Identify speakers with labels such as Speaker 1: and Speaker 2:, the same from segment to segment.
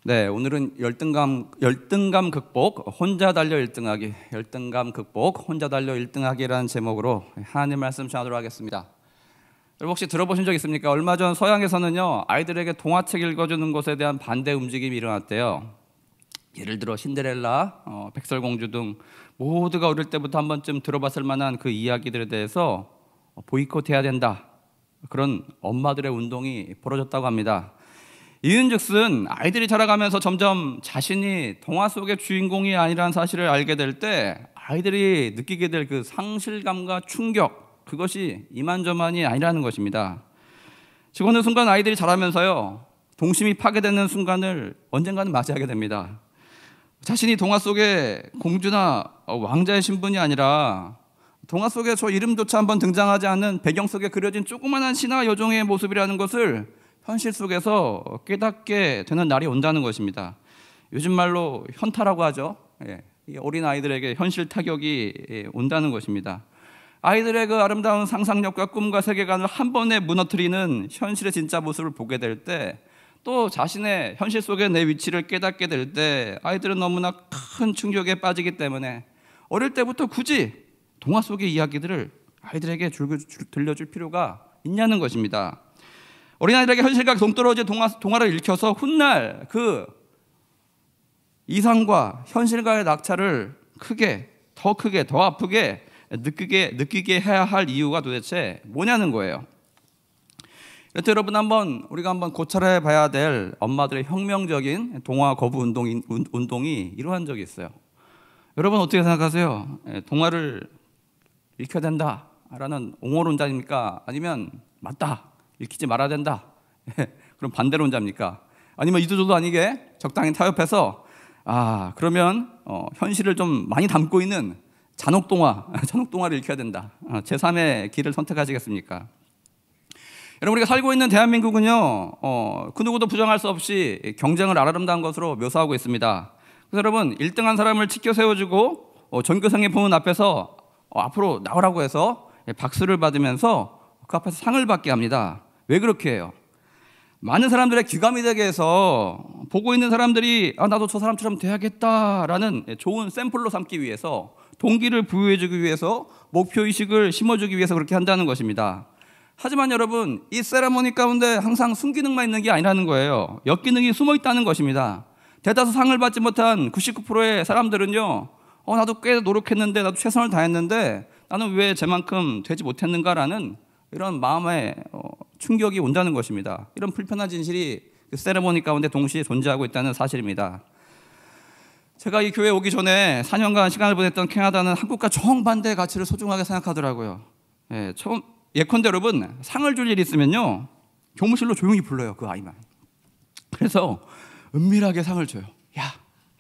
Speaker 1: 네, 오늘은 열등감 극복, 혼자 달려 1등하기, 열등감 극복, 혼자 달려 1등하기라는 제목으로 하나님 말씀 전하도록 하겠습니다. 여러분 혹시 들어보신 적 있습니까? 얼마 전 서양에서는요, 아이들에게 동화책 읽어주는 것에 대한 반대 움직임이 일어났대요. 예를 들어 신데렐라, 백설공주 등 모두가 어릴 때부터 한 번쯤 들어봤을 만한 그 이야기들에 대해서 보이콧해야 된다, 그런 엄마들의 운동이 벌어졌다고 합니다. 이윤즉슨 아이들이 자라가면서 점점 자신이 동화 속의 주인공이 아니라는 사실을 알게 될 때 아이들이 느끼게 될 그 상실감과 충격, 그것이 이만저만이 아니라는 것입니다. 즉 어느 순간 아이들이 자라면서요, 동심이 파괴되는 순간을 언젠가는 맞이하게 됩니다. 자신이 동화 속의 공주나 왕자의 신분이 아니라 동화 속에 저 이름조차 한번 등장하지 않는 배경 속에 그려진 조그마한 신화 여종의 모습이라는 것을 현실 속에서 깨닫게 되는 날이 온다는 것입니다. 요즘 말로 현타라고 하죠. 어린 아이들에게 현실 타격이 온다는 것입니다. 아이들의 그 아름다운 상상력과 꿈과 세계관을 한 번에 무너뜨리는 현실의 진짜 모습을 보게 될 때, 또 자신의 현실 속의 내 위치를 깨닫게 될 때 아이들은 너무나 큰 충격에 빠지기 때문에 어릴 때부터 굳이 동화 속의 이야기들을 아이들에게 들려줄 필요가 있냐는 것입니다. 어린아이들에게 현실과 동떨어진 동화를 읽혀서 훗날 그 이상과 현실과의 낙차를 더 크게, 더 아프게 느끼게 해야 할 이유가 도대체 뭐냐는 거예요. 그래서 여러분 우리가 한번 고찰해 봐야 될 엄마들의 혁명적인 동화 거부 운동이 이러한 적이 있어요. 여러분 어떻게 생각하세요? 동화를 읽혀야 된다라는 옹호론자입니까? 아니면 맞다, 읽히지 말아야 된다, 그럼 반대론자입니까? 아니면 이도저도 아니게 적당히 타협해서 그러면 현실을 좀 많이 담고 있는 잔혹동화를 읽혀야 된다, 제3의 길을 선택하시겠습니까? 여러분 우리가 살고 있는 대한민국은요, 그 누구도 부정할 수 없이 경쟁을 아름다운 것으로 묘사하고 있습니다. 그래서 여러분 1등한 사람을 치켜 세워주고 전교생의 보는 앞에서 앞으로 나오라고 해서 박수를 받으면서 그 앞에서 상을 받게 합니다. 왜 그렇게 해요? 많은 사람들의 귀감이 되게 해서 보고 있는 사람들이 나도 저 사람처럼 돼야겠다라는 좋은 샘플로 삼기 위해서, 동기를 부여해주기 위해서, 목표의식을 심어주기 위해서 그렇게 한다는 것입니다. 하지만 여러분, 이 세레모니 가운데 항상 순기능만 있는 게 아니라는 거예요. 역기능이 숨어 있다는 것입니다. 대다수 상을 받지 못한 99%의 사람들은요, 나도 꽤 노력했는데, 나도 최선을 다했는데 나는 왜 쟤만큼 되지 못했는가라는 이런 마음의 충격이 온다는 것입니다. 이런 불편한 진실이 그 세레모니 가운데 동시에 존재하고 있다는 사실입니다. 제가 이 교회에 오기 전에 4년간 시간을 보냈던 캐나다는 한국과 정반대의 가치를 소중하게 생각하더라고요. 예컨대 여러분, 상을 줄 일이 있으면요, 교무실로 조용히 불러요, 그 아이만. 그래서 은밀하게 상을 줘요. 야,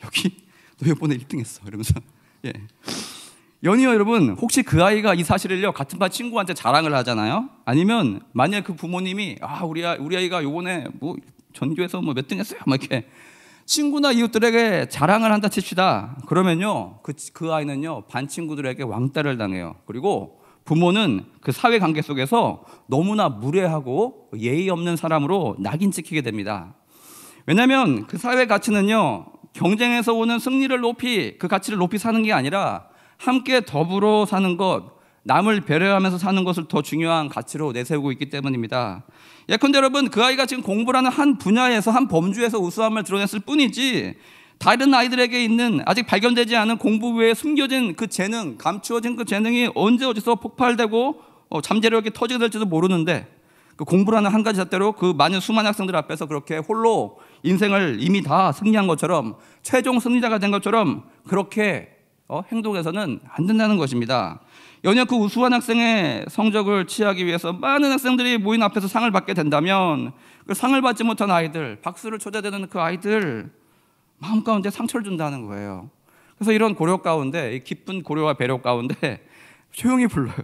Speaker 1: 여기 너 이번에 1등 했어, 이러면서. 연이어 여러분, 혹시 그 아이가 이 사실을요, 같은 반 친구한테 자랑을 하잖아요. 아니면 만약 그 부모님이 우리 아이가 요번에 뭐 전교에서 뭐 몇 등 했어요, 막 이렇게 친구나 이웃들에게 자랑을 한다 칩시다. 그러면요, 그 아이는요, 반 친구들에게 왕따를 당해요. 그리고 부모는 그 사회 관계 속에서 너무나 무례하고 예의 없는 사람으로 낙인 찍히게 됩니다. 왜냐하면 그 사회 가치는요, 경쟁에서 오는 승리를 그 가치를 높이 사는 게 아니라 함께 더불어 사는 것, 남을 배려하면서 사는 것을 더 중요한 가치로 내세우고 있기 때문입니다. 예컨대 여러분, 그 아이가 지금 공부라는 한 분야에서, 한 범주에서 우수함을 드러냈을 뿐이지, 다른 아이들에게 있는 아직 발견되지 않은 공부 외에 숨겨진 그 재능, 감추어진 그 재능이 언제 어디서 폭발되고 잠재력이 터지게 될지도 모르는데, 그 공부라는 한 가지 잣대로 그 많은 수많은 학생들 앞에서 그렇게 홀로 인생을 이미 다 승리한 것처럼, 최종 승리자가 된 것처럼 그렇게 행동해서는 안 된다는 것입니다. 연이어 그 우수한 학생의 성적을 취하기 위해서 많은 학생들이 모인 앞에서 상을 받게 된다면, 그 상을 받지 못한 아이들, 박수를 초대되는 그 아이들 마음 가운데 상처를 준다는 거예요. 그래서 이런 고려 가운데, 이 깊은 고려와 배려 가운데 조용히 불러요.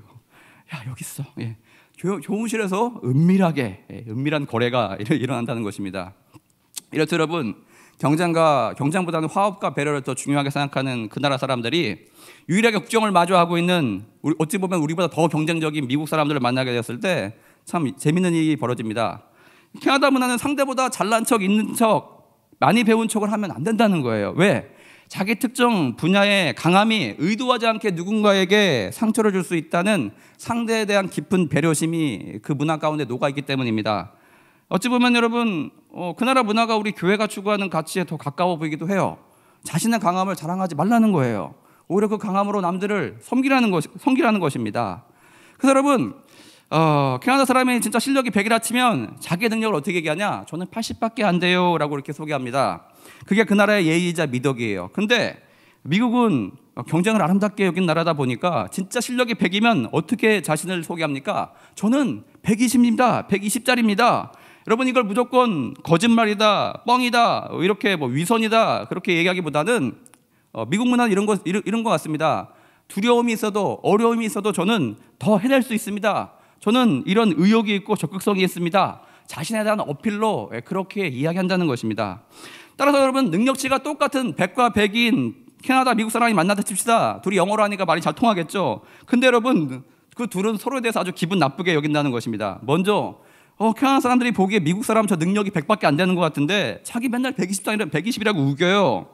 Speaker 1: 야, 여기 있어. 교무실에서 은밀한 거래가 일어난다는 것입니다. 이렇듯 여러분, 경쟁보다는 화합과 배려를 더 중요하게 생각하는 그 나라 사람들이 유일하게 국경을 마주하고 있는, 어찌 보면 우리보다 더 경쟁적인 미국 사람들을 만나게 되었을 때 참 재밌는 일이 벌어집니다. 캐나다 문화는 상대보다 잘난 척, 있는 척, 많이 배운 척을 하면 안 된다는 거예요. 왜? 자기 특정 분야의 강함이 의도하지 않게 누군가에게 상처를 줄 수 있다는 상대에 대한 깊은 배려심이 그 문화 가운데 녹아있기 때문입니다. 어찌 보면 여러분 그 나라 문화가 우리 교회가 추구하는 가치에 더 가까워 보이기도 해요. 자신의 강함을 자랑하지 말라는 거예요. 오히려 그 강함으로 남들을 섬기라는 것입니다. 그래서 여러분 캐나다 사람이 진짜 실력이 100이라 치면 자기의 능력을 어떻게 얘기하냐? 저는 80밖에 안 돼요 라고 이렇게 소개합니다. 그게 그 나라의 예의이자 미덕이에요. 근데 미국은 경쟁을 아름답게 여긴 나라다 보니까 진짜 실력이 100이면 어떻게 자신을 소개합니까? 저는 120입니다. 120짜리입니다. 여러분 이걸 무조건 거짓말이다, 뻥이다, 이렇게 위선이다 그렇게 얘기하기보다는 미국 문화는 이런 것 같습니다. 두려움이 있어도 어려움이 있어도 저는 더 해낼 수 있습니다. 저는 이런 의욕이 있고 적극성이 있습니다. 자신에 대한 어필로 그렇게 이야기한다는 것입니다. 따라서 여러분 능력치가 똑같은 100과 100인 캐나다, 미국 사람이 만나다 칩시다. 둘이 영어로 하니까 말이 잘 통하겠죠. 근데 여러분 그 둘은 서로에 대해서 아주 기분 나쁘게 여긴다는 것입니다. 먼저 캐나다 사람들이 보기에 미국 사람 저 능력이 100밖에 안 되는 것 같은데 자기 맨날 120이라고 우겨요.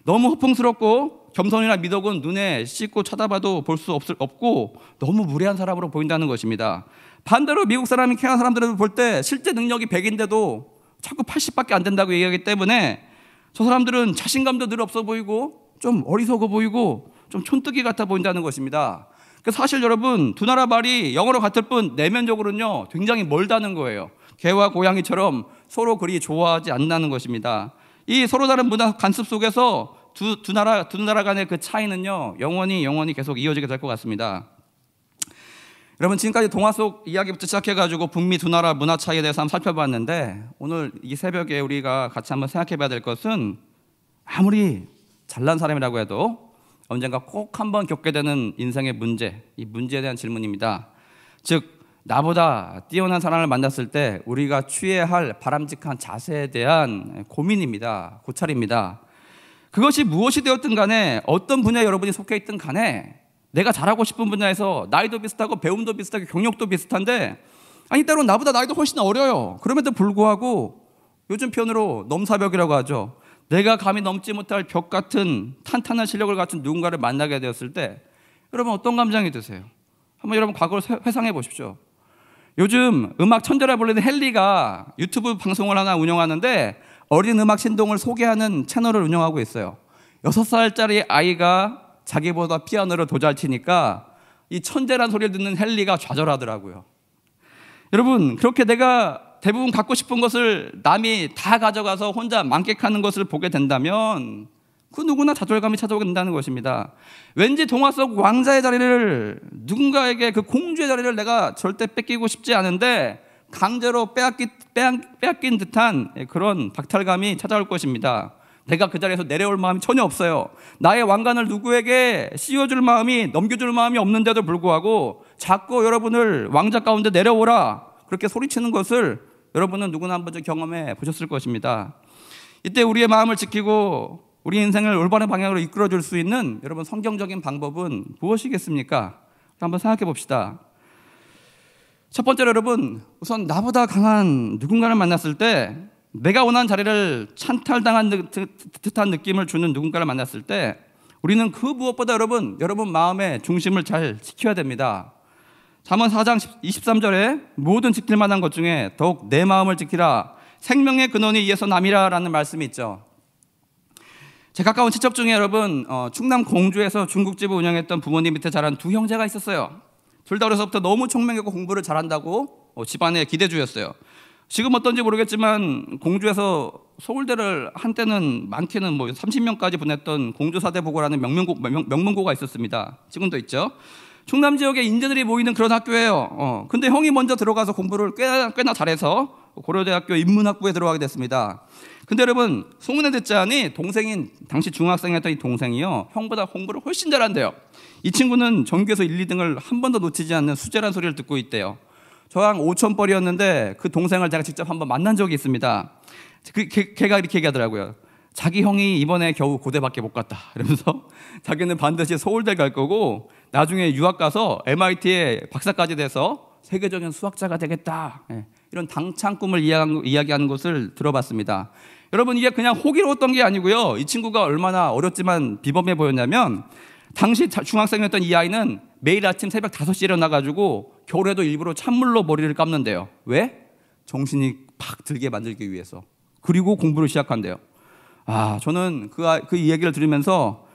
Speaker 1: 너무 허풍스럽고 겸손이나 미덕은 눈에 씻고 쳐다봐도 볼 수 없고 너무 무례한 사람으로 보인다는 것입니다. 반대로 미국 사람이 캐나다 사람들을 볼 때 실제 능력이 100인데도 자꾸 80밖에 안 된다고 얘기하기 때문에 저 사람들은 자신감도 늘 없어 보이고 좀 어리석어 보이고 좀 촌뜨기 같아 보인다는 것입니다. 사실 여러분 두 나라 말이 영어로 같을 뿐 내면적으로는요 굉장히 멀다는 거예요. 개와 고양이처럼 서로 그리 좋아하지 않는다는 것입니다. 이 서로 다른 문화 관습 속에서 두 나라 간의 그 차이는요 영원히 계속 이어지게 될 것 같습니다. 여러분 지금까지 동화 속 이야기부터 시작해가지고 북미 두 나라 문화 차이에 대해서 한번 살펴봤는데 오늘 이 새벽에 우리가 같이 한번 생각해봐야 될 것은 아무리 잘난 사람이라고 해도 언젠가 꼭 한번 겪게 되는 인생의 문제, 이 문제에 대한 질문입니다. 즉 나보다 뛰어난 사람을 만났을 때 우리가 취해야 할 바람직한 자세에 대한 고민입니다. 고찰입니다. 그것이 무엇이 되었든 간에 어떤 분야에 여러분이 속해 있든 간에 내가 잘하고 싶은 분야에서 나이도 비슷하고 배움도 비슷하고 경력도 비슷한데 때로는 나보다 나이도 훨씬 어려요. 그럼에도 불구하고 요즘 표현으로 넘사벽이라고 하죠. 내가 감히 넘지 못할 벽 같은 탄탄한 실력을 갖춘 누군가를 만나게 되었을 때 여러분 어떤 감정이 드세요? 한번 여러분 과거를 회상해 보십시오. 요즘 음악 천재라 불리는 헨리가 유튜브 방송을 하나 운영하는데 어린 음악 신동을 소개하는 채널을 운영하고 있어요. 6살짜리 아이가 자기보다 피아노를 더 잘 치니까 이 천재란 소리를 듣는 헨리가 좌절하더라고요. 여러분 그렇게 내가 대부분 갖고 싶은 것을 남이 다 가져가서 혼자 만끽하는 것을 보게 된다면 그 누구나 자존감이 찾아오게 된다는 것입니다. 왠지 동화 속 왕자의 자리를 누군가에게 그 공주의 자리를 내가 절대 뺏기고 싶지 않은데 강제로 빼앗긴 듯한 그런 박탈감이 찾아올 것입니다. 내가 그 자리에서 내려올 마음이 전혀 없어요. 나의 왕관을 누구에게 씌워줄 마음이 넘겨줄 마음이 없는데도 불구하고 자꾸 여러분을 왕자 가운데 내려오라 그렇게 소리치는 것을 여러분은 누구나 한 번쯤 경험해 보셨을 것입니다. 이때 우리의 마음을 지키고 우리 인생을 올바른 방향으로 이끌어줄 수 있는 여러분 성경적인 방법은 무엇이겠습니까? 한번 생각해 봅시다. 첫 번째로 여러분 우선 나보다 강한 누군가를 만났을 때 내가 원하는 자리를 찬탈당한 듯한 느낌을 주는 누군가를 만났을 때 우리는 그 무엇보다 여러분 마음의 중심을 잘 지켜야 됩니다. 잠언 4장 23절에 모든 지킬 만한 것 중에 더욱 내 마음을 지키라 생명의 근원이 이에서 남이라 라는 말씀이 있죠. 제 가까운 친척 중에 여러분 충남 공주에서 중국집을 운영했던 부모님 밑에 자란 두 형제가 있었어요. 둘 다 어려서부터 너무 총명하고 공부를 잘한다고 집안의 기대주였어요. 지금 어떤지 모르겠지만 공주에서 서울대를 한때는 많게는 30명까지 보냈던 공주사대보고라는 명문고가 있었습니다. 지금도 있죠. 충남 지역에 인재들이 모이는 그런 학교예요. 근데 형이 먼저 들어가서 공부를 꽤나 잘해서 고려대학교 인문학부에 들어가게 됐습니다. 근데 여러분 소문에 듣자니 동생인 당시 중학생이었던 이 동생이요 형보다 공부를 훨씬 잘한대요. 이 친구는 전교에서 1, 2등을 한 번도 놓치지 않는 수재란 소리를 듣고 있대요. 저랑 5천벌이었는데 그 동생을 제가 직접 한번 만난 적이 있습니다. 걔가 이렇게 얘기하더라고요. 자기 형이 이번에 겨우 고대밖에 못 갔다 이러면서 자기는 반드시 서울대 갈 거고 나중에 유학 가서 MIT에 박사까지 돼서 세계적인 수학자가 되겠다 이런 당찬 꿈을 이야기하는 것을 들어봤습니다. 여러분 이게 그냥 호기로웠던 게 아니고요. 이 친구가 얼마나 어렸지만 비범해 보였냐면 당시 중학생이었던 이 아이는 매일 아침 새벽 5시에 일어나가지고 겨울에도 일부러 찬물로 머리를 감는데요. 왜? 정신이 팍 들게 만들기 위해서. 그리고 공부를 시작한대요. 저는 그 이야기를 들으면서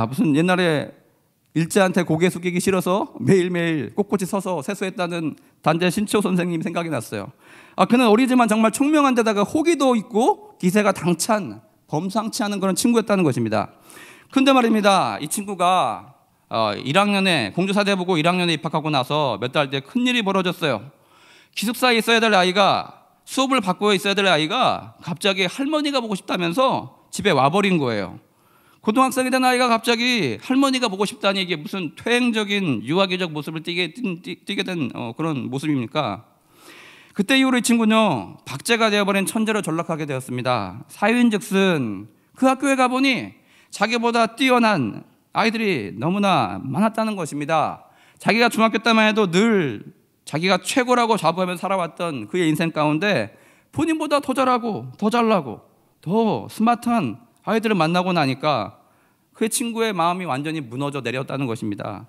Speaker 1: 무슨 옛날에 일제한테 고개 숙이기 싫어서 매일매일 꼿꼿이 서서 세수했다는 단재 신치호 선생님 생각이 났어요. 그는 어리지만 정말 총명한 데다가 호기도 있고 기세가 당찬 범상치 않은 그런 친구였다는 것입니다. 근데 말입니다. 이 친구가 1학년에 공주사대 보고 1학년에 입학하고 나서 몇 달 뒤에 큰일이 벌어졌어요. 기숙사에 있어야 될 아이가, 수업을 받고 있어야 될 아이가 갑자기 할머니가 보고 싶다면서 집에 와버린 거예요. 고등학생이 된 아이가 갑자기 할머니가 보고 싶다니 이게 무슨 퇴행적인 유아기적 모습을 띠게 된 그런 모습입니까? 그때 이후로 이 친구는요, 박제가 되어버린 천재로 전락하게 되었습니다. 사유인즉슨 그 학교에 가보니 자기보다 뛰어난 아이들이 너무나 많았다는 것입니다. 자기가 중학교 때만 해도 늘 자기가 최고라고 자부하며 살아왔던 그의 인생 가운데 본인보다 더 잘하고 더 잘나고 더 스마트한 아이들을 만나고 나니까 그의 친구의 마음이 완전히 무너져 내렸다는 것입니다.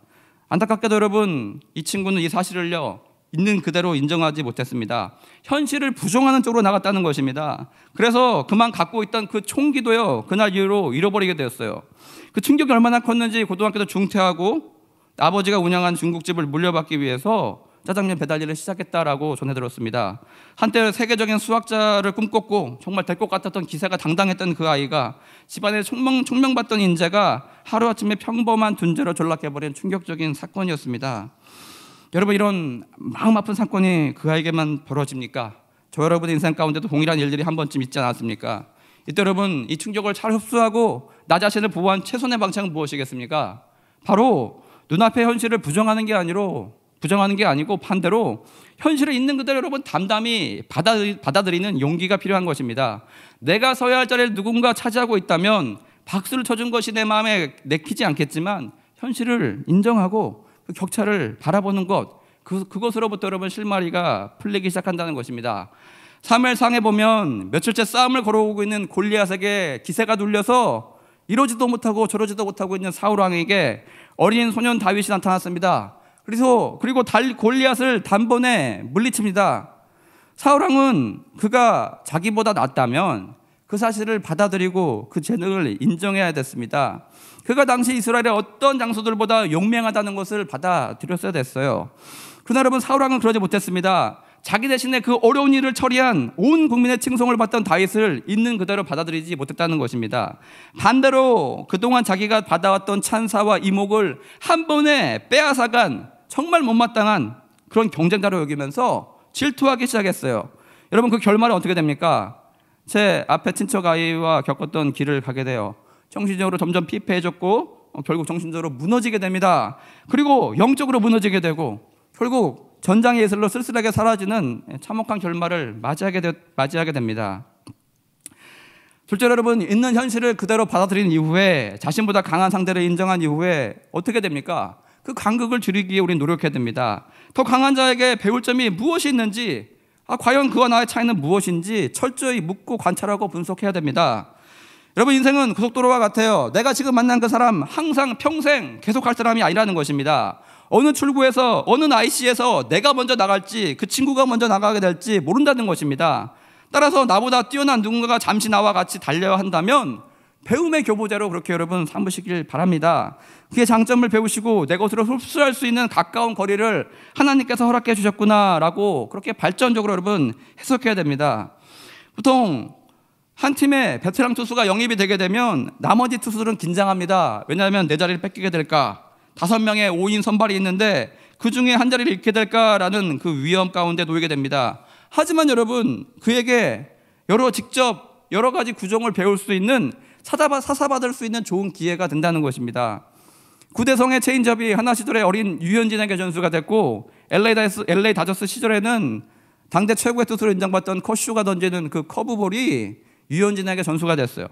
Speaker 1: 안타깝게도 여러분, 이 친구는 이 사실을요, 있는 그대로 인정하지 못했습니다. 현실을 부정하는 쪽으로 나갔다는 것입니다. 그래서 그만 갖고 있던 그 총기도요, 그날 이후로 잃어버리게 되었어요. 그 충격이 얼마나 컸는지 고등학교 때 중퇴하고 아버지가 운영한 중국집을 물려받기 위해서 짜장면 배달 일을 시작했다라고 전해 들었습니다. 한때 세계적인 수학자를 꿈꿨고 정말 될 것 같았던 기세가 당당했던 그 아이가 집안에 총명받던 인재가 하루아침에 평범한 둔재로 전락해버린 충격적인 사건이었습니다. 여러분, 이런 마음 아픈 사건이 그 아이에게만 벌어집니까? 저 여러분의 인생 가운데도 동일한 일들이 한 번쯤 있지 않았습니까? 이때 여러분, 이 충격을 잘 흡수하고 나 자신을 보호한 최선의 방책은 무엇이겠습니까? 바로 눈앞의 현실을 부정하는 게 아니고 반대로 현실에 있는 그대로 여러분 담담히 받아들이는 용기가 필요한 것입니다. 내가 서야 할 자리를 누군가 차지하고 있다면 박수를 쳐준 것이 내 마음에 내키지 않겠지만 현실을 인정하고 그 격차를 바라보는 것, 그것으로부터 여러분 실마리가 풀리기 시작한다는 것입니다. 사무엘상에 보면 며칠째 싸움을 걸어오고 있는 골리앗에게 기세가 눌려서 이러지도 못하고 저러지도 못하고 있는 사울 왕에게 어린 소년 다윗이 나타났습니다. 그리고 골리앗을 단번에 물리칩니다. 사울 왕은 그가 자기보다 낫다면 그 사실을 받아들이고 그 재능을 인정해야 됐습니다. 그가 당시 이스라엘의 어떤 장소들보다 용맹하다는 것을 받아들였어야 됐어요. 그러나 여러분, 사울 왕은 그러지 못했습니다. 자기 대신에 그 어려운 일을 처리한 온 국민의 칭송을 받던 다윗을 있는 그대로 받아들이지 못했다는 것입니다. 반대로 그동안 자기가 받아왔던 찬사와 이목을 한 번에 빼앗아간 정말 못마땅한 그런 경쟁자로 여기면서 질투하기 시작했어요. 여러분, 그 결말은 어떻게 됩니까? 제 앞에 친척 아이와 겪었던 길을 가게 돼요. 정신적으로 점점 피폐해졌고 결국 정신적으로 무너지게 됩니다. 그리고 영적으로 무너지게 되고 결국 전장의 예술로 쓸쓸하게 사라지는 참혹한 결말을 맞이하게 됩니다. 둘째, 여러분, 있는 현실을 그대로 받아들인 이후에 자신보다 강한 상대를 인정한 이후에 어떻게 됩니까? 그 간극을 줄이기 위해 우리는 노력해야 됩니다. 더 강한 자에게 배울 점이 무엇이 있는지, 과연 그와 나의 차이는 무엇인지 철저히 묻고 관찰하고 분석해야 됩니다. 여러분, 인생은 고속도로와 같아요. 내가 지금 만난 그 사람 항상 평생 계속할 사람이 아니라는 것입니다. 어느 출구에서 어느 IC에서 내가 먼저 나갈지 그 친구가 먼저 나가게 될지 모른다는 것입니다. 따라서 나보다 뛰어난 누군가가 잠시 나와 같이 달려야 한다면 배움의 교보제로 그렇게 여러분 삼으시길 바랍니다. 그의 장점을 배우시고 내 것으로 흡수할 수 있는 가까운 거리를 하나님께서 허락해 주셨구나라고 그렇게 발전적으로 여러분 해석해야 됩니다. 보통 한 팀의 베테랑 투수가 영입이 되게 되면 나머지 투수들은 긴장합니다. 왜냐하면 내 자리를 뺏기게 될까, 5명의 5인 선발이 있는데 그 중에 한 자리를 잃게 될까라는 그 위험 가운데 놓이게 됩니다. 하지만 여러분, 그에게 직접 여러 가지 구종을 배울 수 있는 사사받을 수 있는 좋은 기회가 된다는 것입니다. 구대성의 체인지업이 하나 시절에 어린 유현진에게 전수가 됐고 LA 다저스 시절에는 당대 최고의 투수로 인정받던 커쇼가 던지는 그 커브볼이 유현진에게 전수가 됐어요.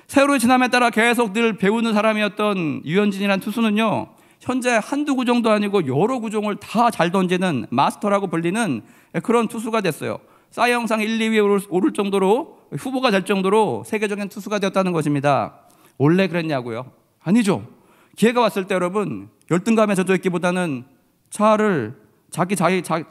Speaker 1: 세월이 지남에 따라 계속 늘 배우는 사람이었던 유현진이라는 투수는요, 현재 한두 구종도 아니고 여러 구종을 다 잘 던지는 마스터라고 불리는 그런 투수가 됐어요. 사이 영상 1, 2위에 오를 정도로 후보가 될 정도로 세계적인 투수가 되었다는 것입니다. 원래 그랬냐고요? 아니죠. 기회가 왔을 때 여러분 열등감에 젖어 있기보다는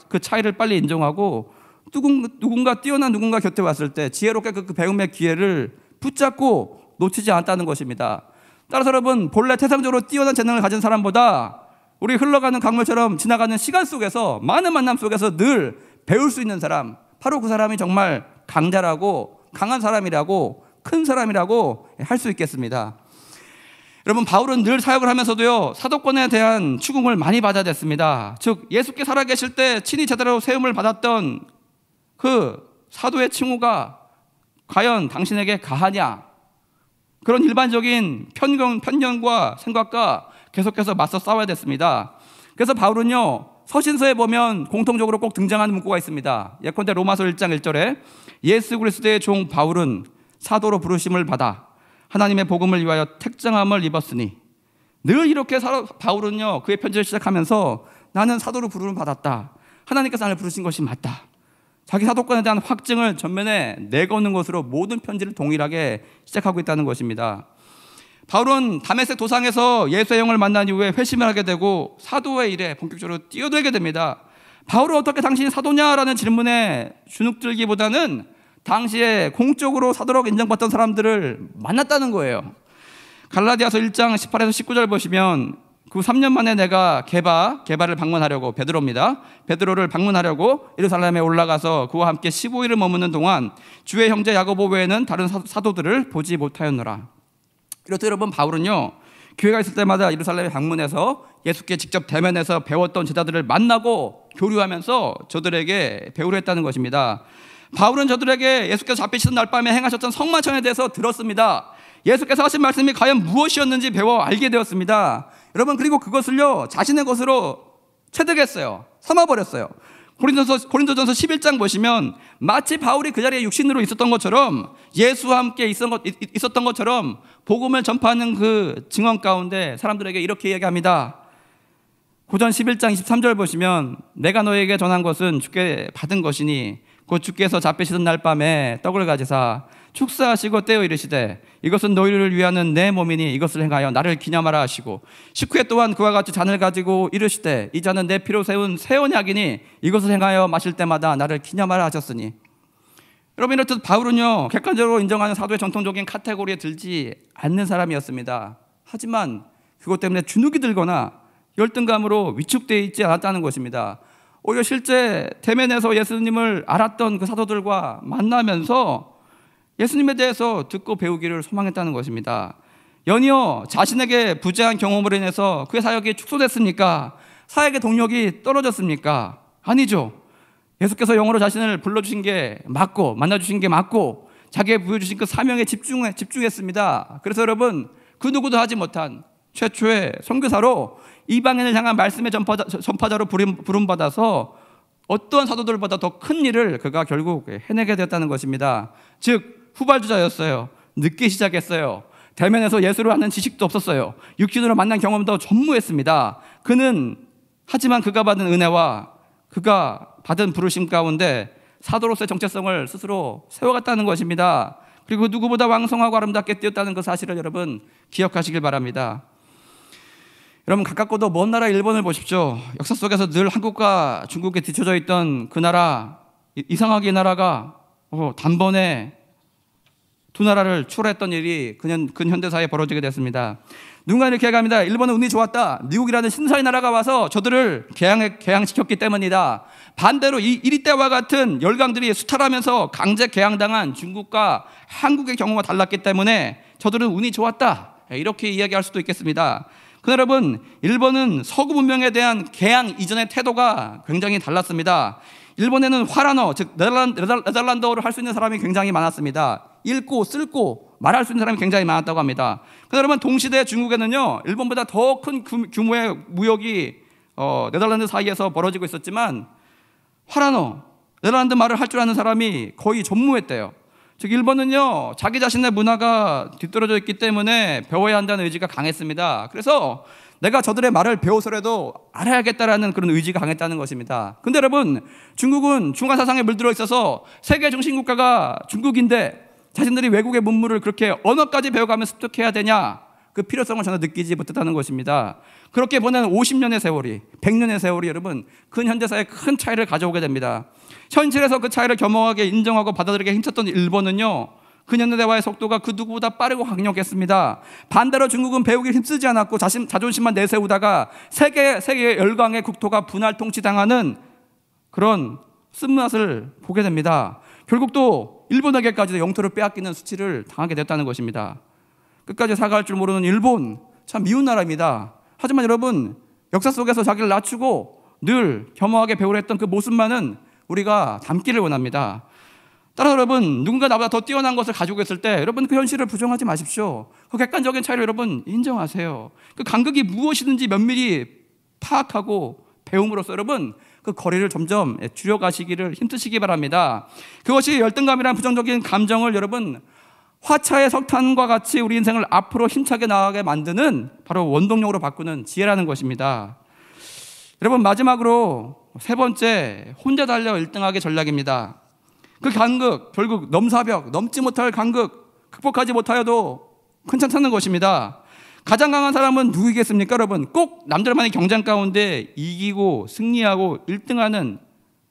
Speaker 1: 그 차이를 빨리 인정하고 누군가 뛰어난 누군가 곁에 왔을 때 지혜롭게 그 배움의 기회를 붙잡고 놓치지 않았다는 것입니다. 따라서 여러분 본래 태생적으로 뛰어난 재능을 가진 사람보다 우리 흘러가는 강물처럼 지나가는 시간 속에서 많은 만남 속에서 늘 배울 수 있는 사람, 바로 그 사람이 정말 강자라고 강한 사람이라고 큰 사람이라고 할 수 있겠습니다. 여러분 바울은 늘 사역을 하면서도요 사도권에 대한 추궁을 많이 받아야 됐습니다. 즉 예수께 살아계실 때 친히 제대로 세움을 받았던 그 사도의 칭호가 과연 당신에게 가하냐, 그런 일반적인 편견과 생각과 계속해서 맞서 싸워야 됐습니다. 그래서 바울은요 서신서에 보면 공통적으로 꼭 등장하는 문구가 있습니다. 예컨대 로마서 1장 1절에 예수 그리스도의 종 바울은 사도로 부르심을 받아 하나님의 복음을 위하여 택정함을 입었으니, 늘 이렇게 바울은요 그의 편지를 시작하면서 나는 사도로 부름을 받았다, 하나님께서 나를 부르신 것이 맞다, 자기 사도권에 대한 확증을 전면에 내거는 것으로 모든 편지를 동일하게 시작하고 있다는 것입니다. 바울은 다메섹 도상에서 예수의 영을 만난 이후에 회심을 하게 되고 사도의 일에 본격적으로 뛰어들게 됩니다. 바울은 어떻게 당신이 사도냐라는 질문에 주눅들기보다는 당시에 공적으로 사도라고 인정받던 사람들을 만났다는 거예요. 갈라디아서 1장 18에서 19절 보시면 그 3년 만에 내가 게바를 방문하려고, 베드로를 방문하려고 예루살렘에 올라가서 그와 함께 15일을 머무는 동안 주의 형제 야고보 외에는 다른 사도들을 보지 못하였노라. 이렇듯 여러분 바울은요 교회가 있을 때마다 예루살렘에 방문해서 예수께 직접 대면해서 배웠던 제자들을 만나고 교류하면서 저들에게 배우려 했다는 것입니다. 바울은 저들에게 예수께서 잡히시던 날 밤에 행하셨던 성만찬에 대해서 들었습니다. 예수께서 하신 말씀이 과연 무엇이었는지 배워 알게 되었습니다. 여러분 그리고 그것을요 자신의 것으로 체득했어요. 삼아버렸어요. 고린도전서 11장 보시면 마치 바울이 그 자리에 육신으로 있었던 것처럼, 예수와 함께 있었던 것처럼 복음을 전파하는 그 증언 가운데 사람들에게 이렇게 이야기합니다. 고전 11장 23절 보시면 내가 너에게 전한 것은 주께 받은 것이니 곧 주께서 잡히시던 날 밤에 떡을 가지사 축사하시고 떼어 이르시되 이것은 너희를 위하는 내 몸이니 이것을 행하여 나를 기념하라 하시고, 식후에 또한 그와 같이 잔을 가지고 이르시되 이 잔은 내 피로 세운 새 언약이니 이것을 행하여 마실 때마다 나를 기념하라 하셨으니. 여러분 이렇듯 바울은요 객관적으로 인정하는 사도의 전통적인 카테고리에 들지 않는 사람이었습니다. 하지만 그것 때문에 주눅이 들거나 열등감으로 위축되어 있지 않았다는 것입니다. 오히려 실제 대면에서 예수님을 알았던 그 사도들과 만나면서 예수님에 대해서 듣고 배우기를 소망했다는 것입니다. 연이어 자신에게 부재한 경험으로 인해서 그의 사역이 축소됐습니까? 사역의 동력이 떨어졌습니까? 아니죠. 예수께서 영으로 자신을 불러주신 게 맞고 만나주신 게 맞고 자기의 부여주신 그 사명에 집중했습니다. 그래서 여러분 그 누구도 하지 못한 최초의 선교사로 이방인을 향한 말씀의 전파자로 부름받아서 어떠한 사도들보다 더 큰 일을 그가 결국 해내게 되었다는 것입니다. 즉 후발주자였어요. 늦게 시작했어요. 대면에서 예수를 아는 지식도 없었어요. 육신으로 만난 경험도 전무했습니다. 하지만 그가 받은 은혜와 그가 받은 부르심 가운데 사도로서의 정체성을 스스로 세워갔다는 것입니다. 그리고 누구보다 왕성하고 아름답게 뛰었다는 그 사실을 여러분 기억하시길 바랍니다. 여러분 가깝고도 먼 나라 일본을 보십시오. 역사 속에서 늘 한국과 중국에 뒤쳐져 있던 그 나라, 이상하게 이 나라가 단번에 두 나라를 추월했던 일이 근현대사에 벌어지게 됐습니다. 누군가 이렇게 얘기합니다. 일본은 운이 좋았다. 미국이라는 신사의 나라가 와서 저들을 개항시켰기 때문이다. 반대로 이리 때와 같은 열강들이 수탈하면서 강제 개항당한 중국과 한국의 경우가 달랐기 때문에 저들은 운이 좋았다. 이렇게 이야기할 수도 있겠습니다. 그러나 여러분 일본은 서구 문명에 대한 개항 이전의 태도가 굉장히 달랐습니다. 일본에는 화란어, 즉 네덜란드어를 할 수 있는 사람이 굉장히 많았습니다. 읽고 쓸고 말할 수 있는 사람이 굉장히 많았다고 합니다. 그러나 여러분 동시대 중국에는요 일본보다 더 큰 규모의 무역이 네덜란드 사이에서 벌어지고 있었지만 화란어, 네덜란드 말을 할 줄 아는 사람이 거의 전무했대요. 즉 일본은요 자기 자신의 문화가 뒤떨어져 있기 때문에 배워야 한다는 의지가 강했습니다. 그래서 내가 저들의 말을 배워서라도 알아야겠다라는 그런 의지가 강했다는 것입니다. 근데 여러분 중국은 중화사상에 물들어 있어서 세계 중심 국가가 중국인데 자신들이 외국의 문물을 그렇게 언어까지 배워가며 습득해야 되냐, 그 필요성을 전혀 느끼지 못했다는 것입니다. 그렇게 보낸 50년의 세월이, 100년의 세월이 여러분 근현대사에 큰 차이를 가져오게 됩니다. 현실에서 그 차이를 겸허하게 인정하고 받아들이기 힘썼던 일본은요, 근현대화의 속도가 그 누구보다 빠르고 강력했습니다. 반대로 중국은 배우기 힘쓰지 않았고 자존심만 내세우다가 세계 열강의 국토가 분할 통치당하는 그런 쓴맛을 보게 됩니다. 결국 또 일본에게까지도 영토를 빼앗기는 수치를 당하게 됐다는 것입니다. 끝까지 사과할 줄 모르는 일본, 참 미운 나라입니다. 하지만 여러분, 역사 속에서 자기를 낮추고 늘 겸허하게 배우려 했던 그 모습만은 우리가 담기를 원합니다. 따라서 여러분, 누군가 나보다 더 뛰어난 것을 가지고 있을 때 여러분 그 현실을 부정하지 마십시오. 그 객관적인 차이를 여러분 인정하세요. 그 간극이 무엇이든지 면밀히 파악하고 배움으로써 여러분 그 거리를 점점 줄여가시기를 힘쓰시기 바랍니다. 그것이 열등감이라는 부정적인 감정을 여러분 화차의 석탄과 같이 우리 인생을 앞으로 힘차게 나아가게 만드는 바로 원동력으로 바꾸는 지혜라는 것입니다. 여러분, 마지막으로 세 번째, 혼자 달려 1등하기 전략입니다. 그 간극, 결국 넘사벽, 넘지 못할 간극 극복하지 못하여도 괜찮다는 것입니다. 가장 강한 사람은 누구이겠습니까? 여러분, 꼭 남들만의 경쟁 가운데 이기고 승리하고 1등하는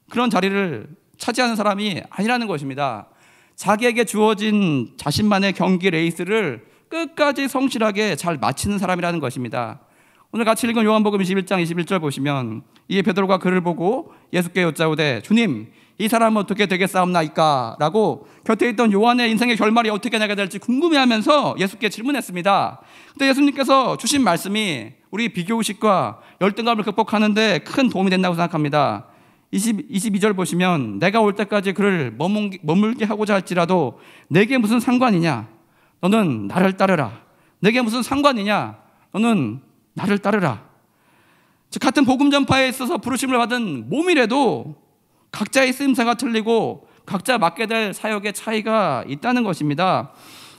Speaker 1: 그런 자리를 차지하는 사람이 아니라는 것입니다. 자기에게 주어진 자신만의 경기 레이스를 끝까지 성실하게 잘 마치는 사람이라는 것입니다. 오늘 같이 읽은 요한복음 21장 21절 보시면, 이에 베드로가 그를 보고 예수께 여짜오되 주님, 이 사람은 어떻게 되겠사옵나이까? 라고 곁에 있던 요한의 인생의 결말이 어떻게 나게 될지 궁금해하면서 예수께 질문했습니다. 근데 예수님께서 주신 말씀이 우리 비교의식과 열등감을 극복하는 데 큰 도움이 된다고 생각합니다. 22절 보시면, 내가 올 때까지 그를 머물게 하고자 할지라도 내게 무슨 상관이냐? 너는 나를 따르라. 내게 무슨 상관이냐? 너는 나를 따르라. 즉, 같은 복음 전파에 있어서 부르심을 받은 몸이라도 각자의 쓰임새가 틀리고 각자 맡게 될 사역의 차이가 있다는 것입니다.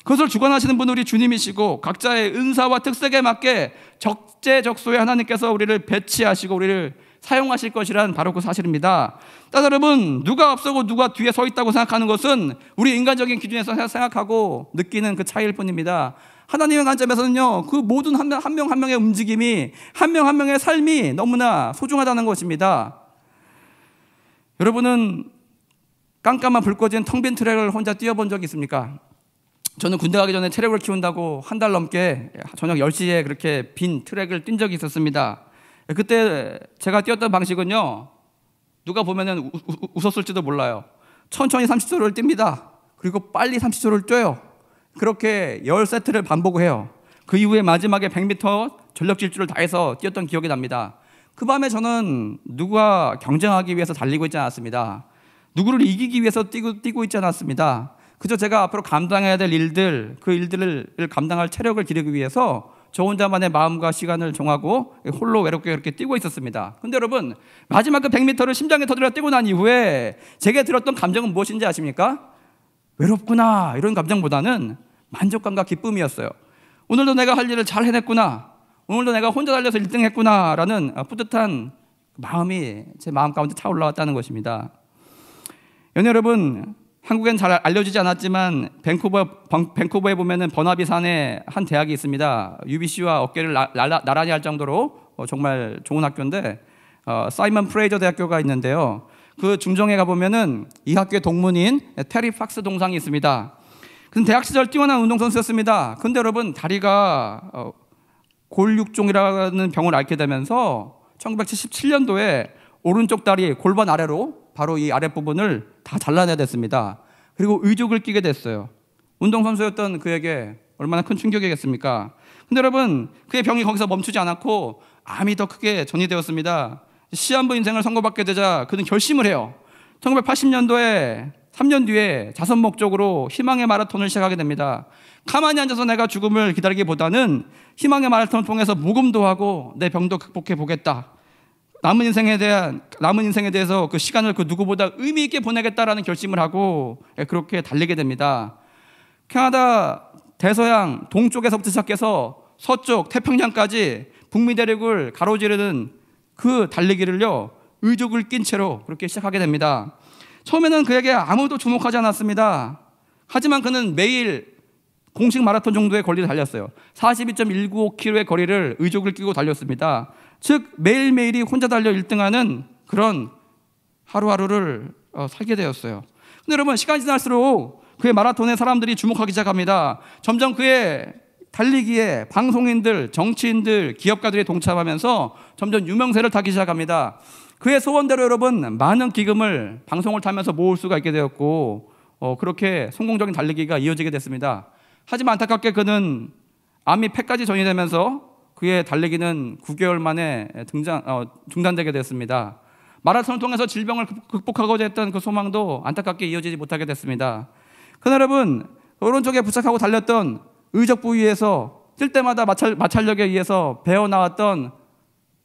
Speaker 1: 그것을 주관하시는 분은 우리 주님이시고 각자의 은사와 특색에 맞게 적재적소에 하나님께서 우리를 배치하시고 우리를 사용하실 것이란 바로 그 사실입니다. 따라서 여러분, 누가 앞서고 누가 뒤에 서 있다고 생각하는 것은 우리 인간적인 기준에서 생각하고 느끼는 그 차이일 뿐입니다. 하나님의 관점에서는요, 그 모든 한 명 한 명의 움직임이, 한 명 한 명의 삶이 너무나 소중하다는 것입니다. 여러분은 깜깜한 불 꺼진 텅 빈 트랙을 혼자 뛰어본 적이 있습니까? 저는 군대 가기 전에 체력을 키운다고 한 달 넘게 저녁 10시에 그렇게 빈 트랙을 뛴 적이 있었습니다. 그때 제가 뛰었던 방식은요, 누가 보면은 웃었을지도 몰라요. 천천히 30초를 뜁니다. 그리고 빨리 30초를 뛰어요. 그렇게 10세트를 반복을 해요. 그 이후에 마지막에 100m 전력 질주를 다해서 뛰었던 기억이 납니다. 그 밤에 저는 누구와 경쟁하기 위해서 달리고 있지 않았습니다. 누구를 이기기 위해서 뛰고 있지 않았습니다. 그저 제가 앞으로 감당해야 될 일들, 그 일들을 감당할 체력을 기르기 위해서 저 혼자만의 마음과 시간을 정하고 홀로 외롭게 이렇게 뛰고 있었습니다. 근데 여러분, 마지막 그 100m를 심장에 터뜨려 뛰고 난 이후에 제게 들었던 감정은 무엇인지 아십니까? 외롭구나, 이런 감정보다는 만족감과 기쁨이었어요. 오늘도 내가 할 일을 잘 해냈구나, 오늘도 내가 혼자 달려서 1등 했구나라는 뿌듯한 마음이 제 마음 가운데 차올라왔다는 것입니다. 여러분, 한국엔 잘 알려지지 않았지만 밴쿠버에 보면은 버나비 산에 한 대학이 있습니다. UBC와 어깨를 나란히 할 정도로 정말 좋은 학교인데, 사이먼 프레이저 대학교가 있는데요. 그 중정에 가보면은 이 학교의 동문인 테리 팍스 동상이 있습니다. 그는 대학 시절 뛰어난 운동선수였습니다. 근데 여러분, 다리가 골육종이라는 병을 앓게 되면서 1977년도에 오른쪽 다리 골반 아래로 바로 이 아랫부분을 다 잘라내야 됐습니다. 그리고 의족을 끼게 됐어요. 운동선수였던 그에게 얼마나 큰 충격이겠습니까? 근데 여러분, 그의 병이 거기서 멈추지 않았고 암이 더 크게 전이되었습니다. 시한부 인생을 선고받게 되자 그는 결심을 해요. 1980년도에 3년 뒤에 자선 목적으로 희망의 마라톤을 시작하게 됩니다. 가만히 앉아서 내가 죽음을 기다리기보다는 희망의 마라톤을 통해서 모금도 하고 내 병도 극복해 보겠다. 남은 인생에 대해서 그 시간을 그 누구보다 의미 있게 보내겠다라는 결심을 하고 그렇게 달리게 됩니다. 캐나다 대서양 동쪽에서부터 시작해서 서쪽 태평양까지 북미 대륙을 가로지르는 그 달리기를요, 의족을 낀 채로 그렇게 시작하게 됩니다. 처음에는 그에게 아무도 주목하지 않았습니다. 하지만 그는 매일 공식 마라톤 정도의 거리를 달렸어요. 42.195km의 거리를 의족을 끼고 달렸습니다. 즉 매일매일이 혼자 달려 1등하는 그런 하루하루를 살게 되었어요. 근데 여러분, 시간이 지날수록 그의 마라톤에 사람들이 주목하기 시작합니다. 점점 그의 달리기에 방송인들, 정치인들, 기업가들이 동참하면서 점점 유명세를 타기 시작합니다. 그의 소원대로 여러분, 많은 기금을 방송을 타면서 모을 수가 있게 되었고 그렇게 성공적인 달리기가 이어지게 됐습니다. 하지만 안타깝게 그는 암이 폐까지 전이되면서 그의 달리기는 9개월 만에 중단되게 됐습니다. 마라톤을 통해서 질병을 극복하고자 했던 그 소망도 안타깝게 이어지지 못하게 됐습니다. 그러나 여러분, 오른쪽에 부착하고 달렸던 의적 부위에서 뛸 때마다 마찰력에 의해서 배어나왔던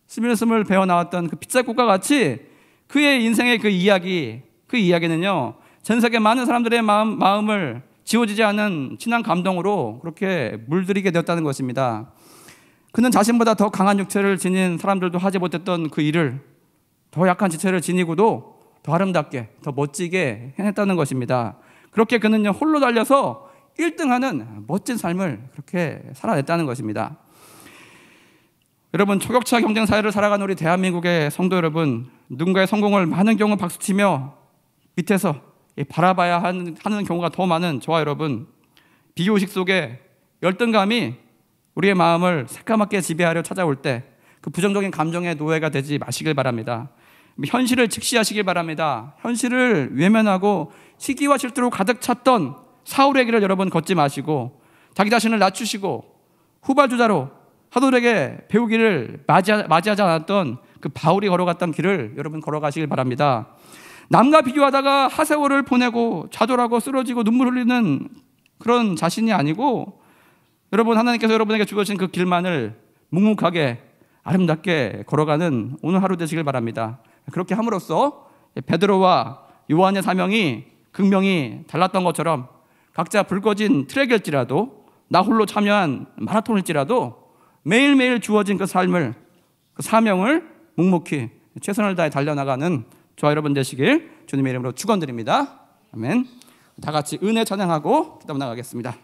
Speaker 1: 스물스물 배어나왔던 그 핏자국과 같이 그의 인생의 그 이야기는요, 전 세계 많은 사람들의 마음을 지워지지 않은 진한 감동으로 그렇게 물들이게 되었다는 것입니다. 그는 자신보다 더 강한 육체를 지닌 사람들도 하지 못했던 그 일을 더 약한 지체를 지니고도 더 아름답게, 더 멋지게 해냈다는 것입니다. 그렇게 그는요, 홀로 달려서 1등하는 멋진 삶을 그렇게 살아냈다는 것입니다. 여러분, 초격차 경쟁 사회를 살아가는 우리 대한민국의 성도 여러분, 누군가의 성공을 많은 경우 박수치며 밑에서 바라봐야 하는 경우가 더 많은 저와 여러분, 비교의식 속에 열등감이 우리의 마음을 새까맣게 지배하려 찾아올 때 그 부정적인 감정의 노예가 되지 마시길 바랍니다. 현실을 직시하시길 바랍니다. 현실을 외면하고 시기와 질투로 가득 찼던 사울의 길을 여러분 걷지 마시고 자기 자신을 낮추시고 후발주자로 사도들에게 배우기를 맞이하지 않았던 그 바울이 걸어갔던 길을 여러분 걸어가시길 바랍니다. 남과 비교하다가 하세월을 보내고 좌절하고 쓰러지고 눈물 흘리는 그런 자신이 아니고 여러분, 하나님께서 여러분에게 주신 그 길만을 묵묵하게 아름답게 걸어가는 오늘 하루 되시길 바랍니다. 그렇게 함으로써 베드로와 요한의 사명이 극명히 달랐던 것처럼 각자 불거진 트랙일지라도 나 홀로 참여한 마라톤일지라도 매일매일 주어진 그 삶을, 그 사명을 묵묵히 최선을 다해 달려나가는 저와 여러분 되시길 주님의 이름으로 축원드립니다. 아멘. 다 같이 은혜 찬양하고 기도 나가겠습니다.